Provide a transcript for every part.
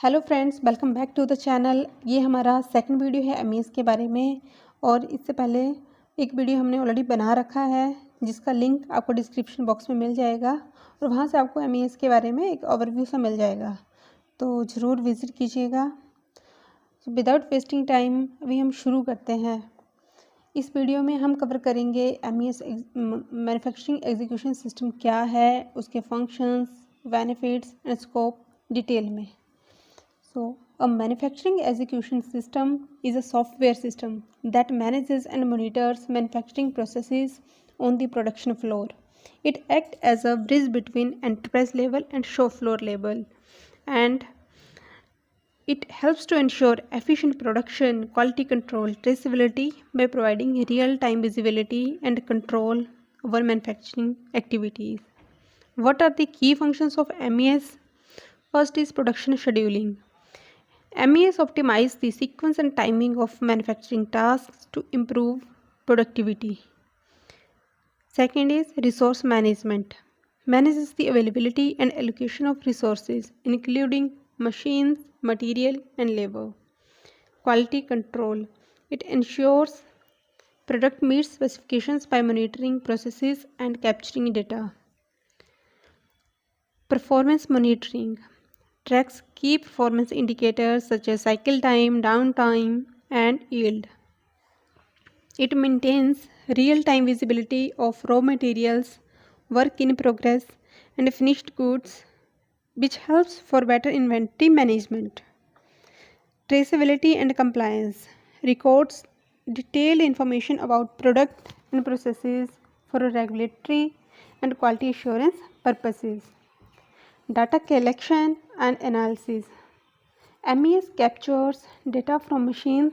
Hello friends, welcome back to the channel. ये हमारा second video है MES के बारे में। और इससे पहले एक वीडियो हमने ऑलरेडी बना रखा है जिसका लिंक आपको डिस्क्रिप्शन बॉक्स में मिल जाएगा और वहाँ से आपको MES के बारे में एक ओवरव्यू सा मिल जाएगा, तो ज़रूर विज़िट कीजिएगा। विदाउट वेस्टिंग टाइम अभी हम शुरू करते हैं। इस वीडियो में हम कवर करेंगे MES मैन्युफैक्चरिंग एग्जीक्यूशन सिस्टम क्या है, उसके functions, benefits and scope detail में। So, a manufacturing execution system is a software system that manages and monitors manufacturing processes on the production floor. It acts as a bridge between enterprise level and shop floor level, and it helps to ensure efficient production, quality control, traceability by providing real-time visibility and control over manufacturing activities. What are the key functions of MES? First is production scheduling. MES optimizes the sequence and timing of manufacturing tasks to improve productivity. Second is resource management. Manages the availability and allocation of resources, including machines, material, and labor. Quality control. It ensures product meets specifications by monitoring processes and capturing data. Performance monitoring. Tracks key performance indicators such as cycle time, downtime, and yield. It maintains real-time visibility of raw materials, work in progress, and finished goods, which helps for better inventory management. Traceability and compliance. Records detailed information about product and processes for regulatory and quality assurance purposes. Data collection and analysis. MES captures data from machines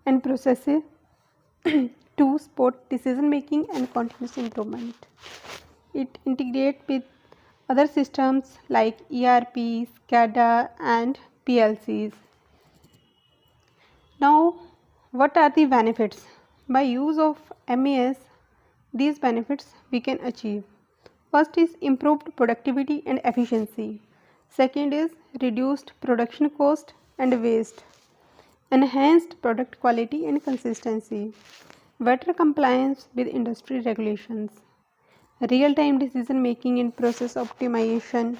and processes to support decision making and continuous improvement. It integrates with other systems like ERP, SCADA, and PLCs. Now, what are the benefits? By use of MES, these benefits we can achieve. First is improved productivity and efficiency. Second is reduced production cost and waste. Enhanced product quality and consistency. Better compliance with industry regulations. Real-time decision making and process optimization.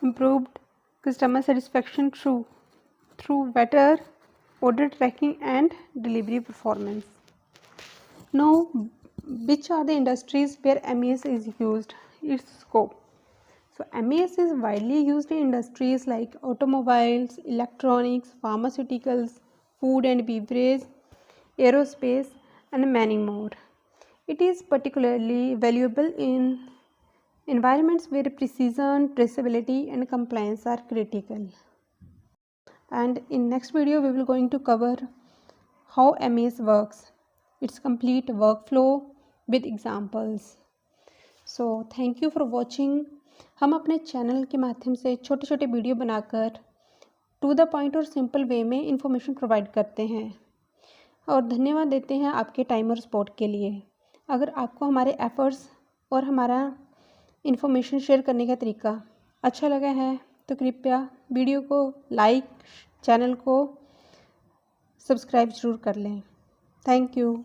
Improved customer satisfaction through better order tracking and delivery performance. Now, which are the industries where MES is used? Its scope. So MES is widely used in industries like automobiles, electronics, pharmaceuticals, food and beverage, aerospace, and many more. It is particularly valuable in environments where precision, traceability, and compliance are critical. And in next video we will going to cover how MES works, its complete workflow with examples. So thank you for watching. हम अपने channel के माध्यम से छोटे छोटे video बनाकर to the point और simple way में इंफॉर्मेशन प्रोवाइड करते हैं और धन्यवाद देते हैं आपके टाइम और सपोर्ट के लिए। अगर आपको हमारे एफर्ट्स और हमारा इंफॉर्मेशन शेयर करने का तरीका अच्छा लगा है तो कृपया वीडियो को लाइक, चैनल को सब्सक्राइब ज़रूर कर लें। Thank you.